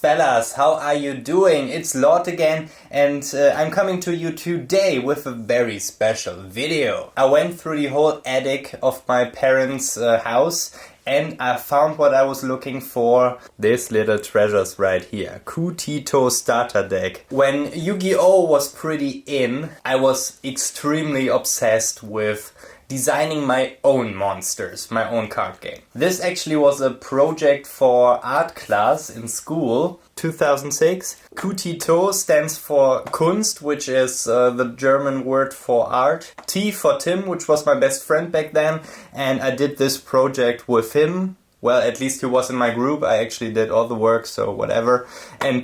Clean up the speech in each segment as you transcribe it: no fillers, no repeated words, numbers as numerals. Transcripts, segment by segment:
Fellas, how are you doing? It's Lord again, and I'm coming to you today with a very special video. I went through the whole attic of my parents' house and I found what I was looking for. These little treasures right here. Kutito starter deck. When Yu-Gi-Oh! Was pretty in, I was extremely obsessed with designing my own monsters, my own card game. This actually was a project for art class in school, 2006. Kutito stands for Kunst, which is the German word for art. T for Tim, which was my best friend back then, and I did this project with him. Well, at least he was in my group. I actually did all the work, so whatever. And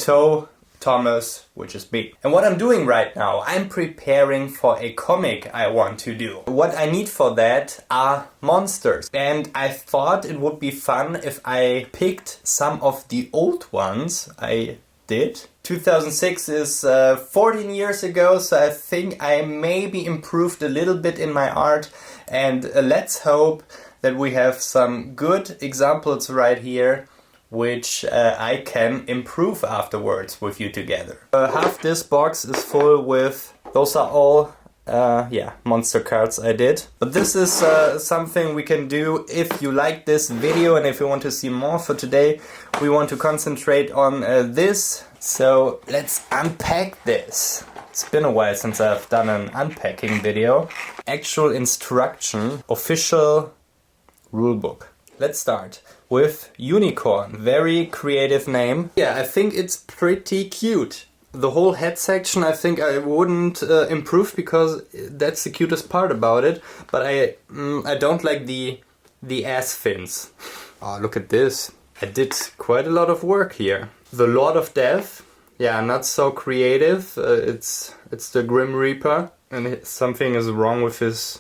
Thomas, which is me. And what I'm doing right now, I'm preparing for a comic I want to do. What I need for that are monsters. And I thought it would be fun if I picked some of the old ones I did. 2006 is 14 years ago, so I think I maybe improved a little bit in my art. And let's hope that we have some good examples right here which I can improve afterwards with you together. Half this box is full with, those are all monster cards I did. But this is something we can do if you like this video and if you want to see more. For today we want to concentrate on this, so let's unpack this. It's been a while since I've done an unpacking video. Actual instruction, official rulebook. Let's start with Unicorn. Very creative name. Yeah, I think it's pretty cute. The whole head section I think I wouldn't improve because that's the cutest part about it. But I don't like the ass fins. Oh, look at this. I did quite a lot of work here. The Lord of Death. Yeah, not so creative. It's the Grim Reaper. And something is wrong with his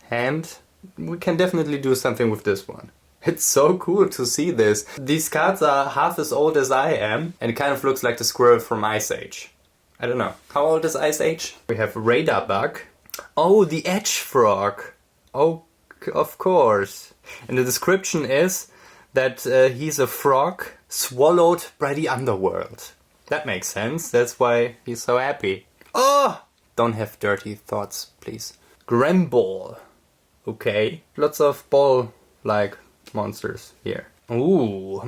hand. We can definitely do something with this one. It's so cool to see this. These cards are half as old as I am, and it kind of looks like the squirrel from Ice Age. I don't know. How old is Ice Age? We have Radar Bug. Oh, the Edge Frog. Oh, of course. And the description is that he's a frog swallowed by the underworld. That makes sense. That's why he's so happy. Oh! Don't have dirty thoughts, please. Gremball. Okay. Lots of ball-like monsters here. Ooh,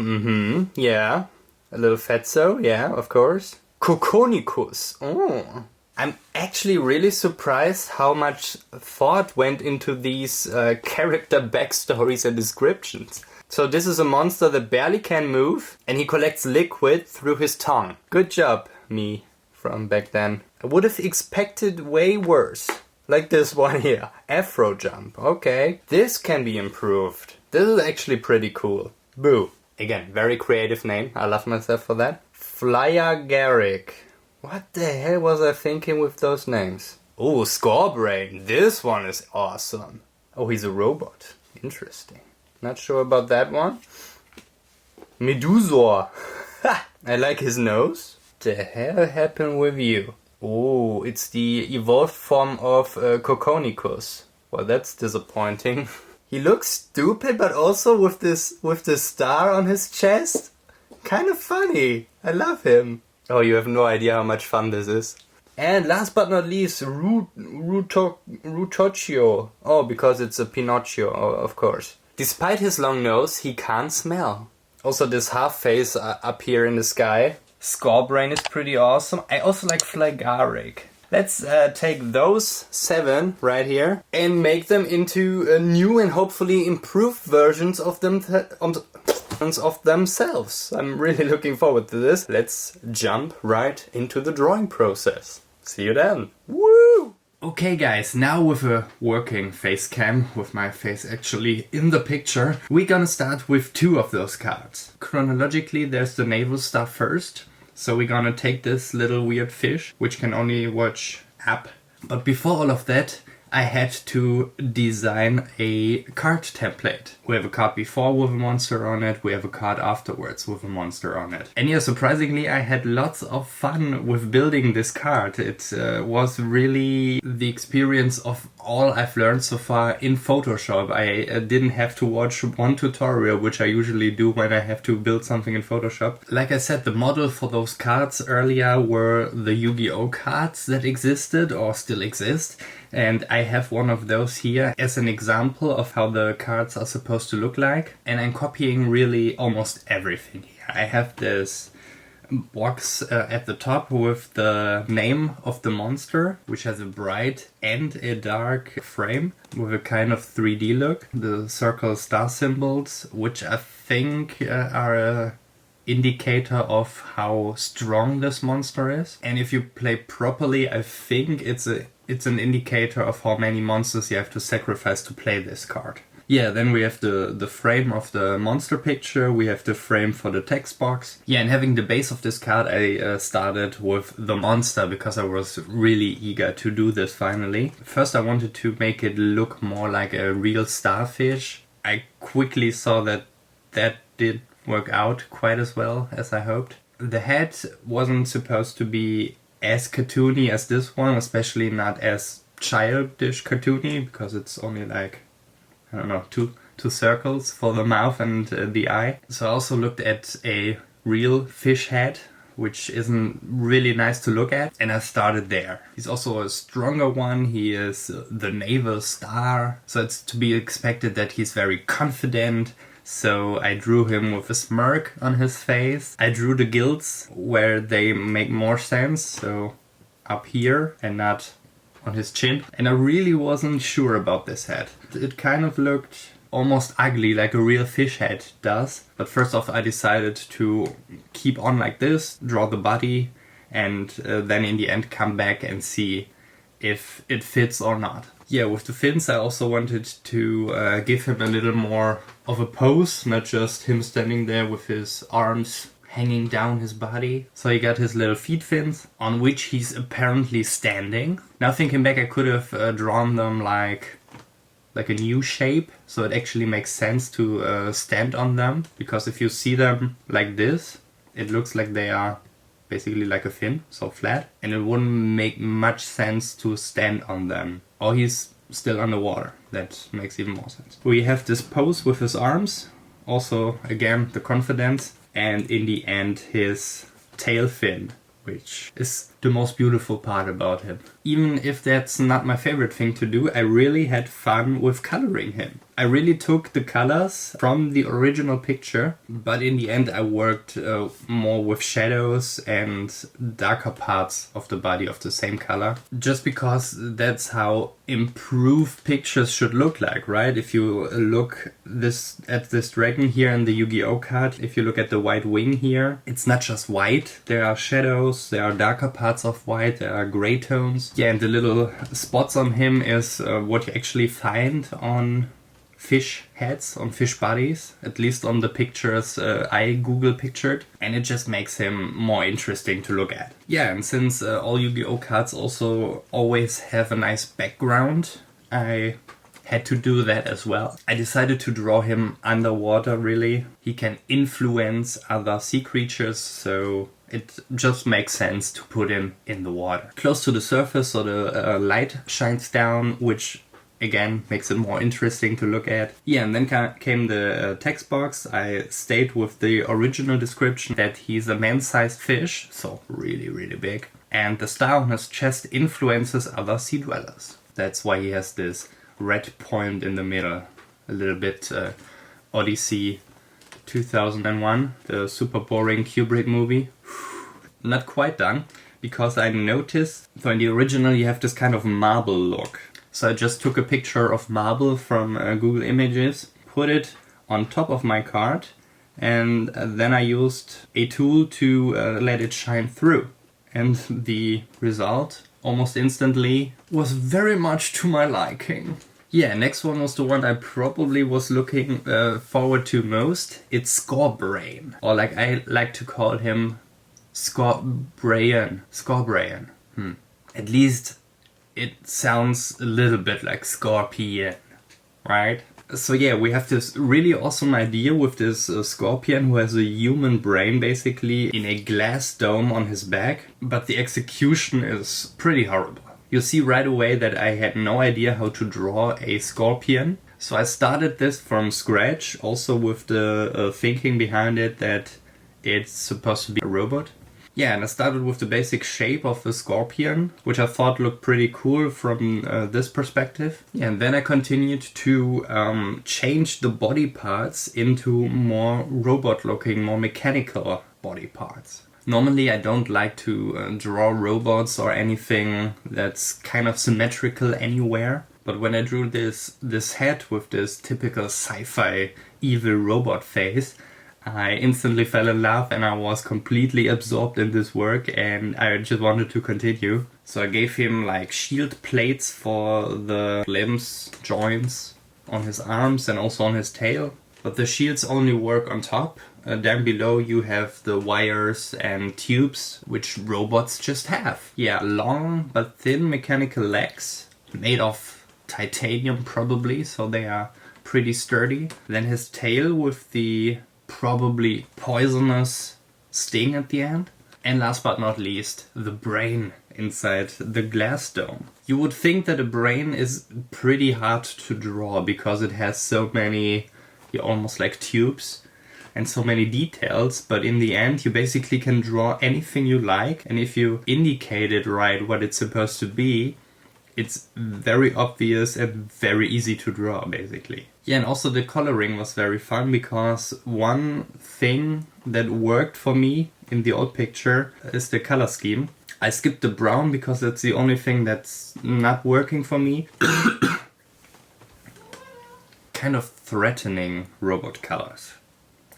yeah. A little fatso, yeah, of course. Kokonicus. Oh. I'm actually really surprised how much thought went into these character backstories and descriptions. So this is a monster that barely can move, and he collects liquid through his tongue. Good job, me, from back then. I would have expected way worse. Like this one here. Afro Jump. Okay. This can be improved. This is actually pretty cool. Boo. Again, very creative name. I love myself for that. Flyer Garrick. What the hell was I thinking with those names? Oh, Scorebrain. This one is awesome. Oh, he's a robot. Interesting. Not sure about that one. Medusor. I like his nose. What the hell happened with you? Oh, it's the evolved form of Kokonicus. Well, that's disappointing. He looks stupid, but also with this star on his chest. Kind of funny. I love him. Oh, you have no idea how much fun this is. And last but not least, Rutocchio. Oh, because it's a Pinocchio, of course. Despite his long nose, he can't smell. Also, this half face up here in the sky. Scorebrain is pretty awesome. I also like Flygaric. Let's take those 7 right here and make them into new and hopefully improved versions of themselves. I'm really looking forward to this. Let's jump right into the drawing process. See you then. Woo! Okay guys, now with a working face cam, with my face actually in the picture, we're gonna start with 2 of those cards. Chronologically, there's the naval stuff first. So we're gonna take this little weird fish, which can only watch up. But before all of that, I had to design a card template. We have a card before with a monster on it, we have a card afterwards with a monster on it. And yeah, surprisingly, I had lots of fun with building this card. It was really the experience of all I've learned so far in Photoshop. I didn't have to watch one tutorial, which I usually do when I have to build something in Photoshop. Like I said, the model for those cards earlier were the Yu-Gi-Oh cards that existed or still exist. And I have one of those here as an example of how the cards are supposed to look like. And I'm copying really almost everything here. I have this box at the top with the name of the monster, which has a bright and a dark frame with a kind of 3D look. The circle star symbols, which I think are a indicator of how strong this monster is. And if you play properly, I think it's an indicator of how many monsters you have to sacrifice to play this card. Yeah, then we have the frame of the monster picture, we have the frame for the text box. Yeah, and having the base of this card, I started with the monster because I was really eager to do this finally. First I wanted to make it look more like a real starfish. I quickly saw that did work out quite as well as I hoped. The head wasn't supposed to be as cartoony as this one, especially not as childish cartoony, because it's only like, I don't know, two circles for the mouth and the eye. So I also looked at a real fish head, which isn't really nice to look at, and I started there. He's also a stronger one, he is the naval star, so it's to be expected that he's very confident. So I drew him with a smirk on his face. I drew the gills where they make more sense, so up here and not on his chin. And I really wasn't sure about this head. It kind of looked almost ugly, like a real fish head does. But first off, I decided to keep on like this, draw the body, and then in the end come back and see if it fits or not. Yeah, with the fins I also wanted to give him a little more of a pose, not just him standing there with his arms hanging down his body. So he got his little feet fins, on which he's apparently standing. Now thinking back, I could have drawn them like a new shape, so it actually makes sense to stand on them, because if you see them like this, it looks like they are basically like a fin, so flat, and it wouldn't make much sense to stand on them. Or he's still underwater, that makes even more sense. We have this pose with his arms, also again the confidence, and in the end his tail fin, which is the most beautiful part about him. Even if that's not my favorite thing to do, I really had fun with coloring him. I really took the colors from the original picture, but in the end I worked more with shadows and darker parts of the body of the same color. Just because that's how improved pictures should look like, right? If you look at this dragon here in the Yu-Gi-Oh card, if you look at the white wing here, it's not just white. There are shadows, there are darker parts of white, there are gray tones. Yeah, and the little spots on him is what you actually find on fish heads, on fish bodies, at least on the pictures I Google pictured, and it just makes him more interesting to look at. Yeah, and since all Yu-Gi-Oh cards also always have a nice background, I had to do that as well. I decided to draw him underwater, really. He can influence other sea creatures, so it just makes sense to put him in the water. Close to the surface, so the light shines down, which again makes it more interesting to look at. Yeah, and then came the text box. I stayed with the original description that he's a man-sized fish, so really, really big. And the star on his chest influences other sea dwellers. That's why he has this red point in the middle. A little bit Odyssey 2001, the super boring Kubrick movie. Not quite done, because I noticed, so in the original you have this kind of marble look. So I just took a picture of marble from Google Images, put it on top of my card, and then I used a tool to let it shine through. And the result, almost instantly, was very much to my liking. Yeah, next one was the one I probably was looking forward to most. It's Scorbrain, or like I like to call him, Scorbrain. At least it sounds a little bit like Scorpion, right? So yeah, we have this really awesome idea with this scorpion who has a human brain basically in a glass dome on his back, but the execution is pretty horrible. You see right away that I had no idea how to draw a scorpion. So I started this from scratch, also with the thinking behind it that it's supposed to be a robot. Yeah, and I started with the basic shape of the scorpion, which I thought looked pretty cool from this perspective. Yeah, and then I continued to change the body parts into more robot-looking, more mechanical body parts. Normally I don't like to draw robots or anything that's kind of symmetrical anywhere. But when I drew this head with this typical sci-fi evil robot face, I instantly fell in love and I was completely absorbed in this work and I just wanted to continue. So I gave him like shield plates for the limbs, joints on his arms and also on his tail. But the shields only work on top. Down below you have the wires and tubes, which robots just have. Yeah, long but thin mechanical legs, made of titanium probably, so they are pretty sturdy. Then his tail with the probably poisonous sting at the end. And last but not least, the brain inside the glass dome. You would think that a brain is pretty hard to draw because it has so many, almost like tubes and so many details, but in the end you basically can draw anything you like, and if you indicate it right what it's supposed to be, it's very obvious and very easy to draw, basically. Yeah, and also the coloring was very fun because one thing that worked for me in the old picture is the color scheme. I skipped the brown because that's the only thing that's not working for me. Kind of threatening robot colors.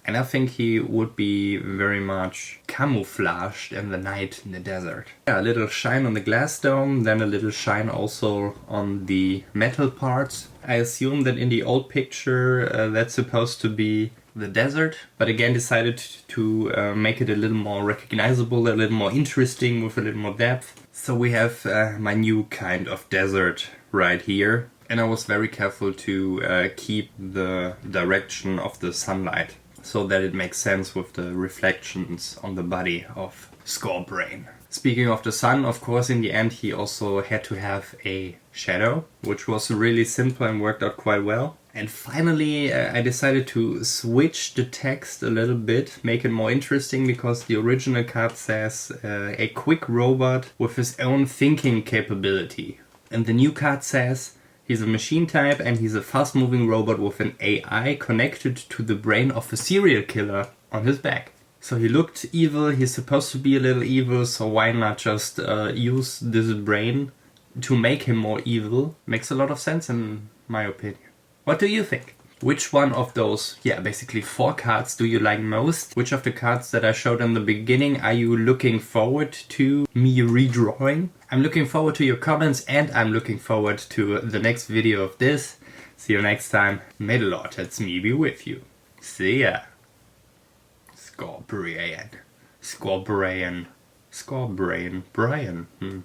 And I think he would be very much camouflaged in the night in the desert. Yeah, a little shine on the glass dome, then a little shine also on the metal parts. I assume that in the old picture that's supposed to be the desert, but again decided to make it a little more recognizable, a little more interesting with a little more depth. So we have my new kind of desert right here. And I was very careful to keep the direction of the sunlight, so that it makes sense with the reflections on the body of Scorbrain. Speaking of the sun, of course, in the end he also had to have a shadow, which was really simple and worked out quite well. And finally I decided to switch the text a little bit, make it more interesting, because the original card says a quick robot with his own thinking capability. And the new card says he's a machine type and he's a fast-moving robot with an AI connected to the brain of a serial killer on his back. So he looked evil, he's supposed to be a little evil, so why not just use this brain to make him more evil? Makes a lot of sense in my opinion. What do you think? Which one of those, basically 4 cards do you like most? Which of the cards that I showed in the beginning are you looking forward to me redrawing? I'm looking forward to your comments and I'm looking forward to the next video of this. See you next time. May the Lord that's me be with you. See ya. Scorbrain. Brian.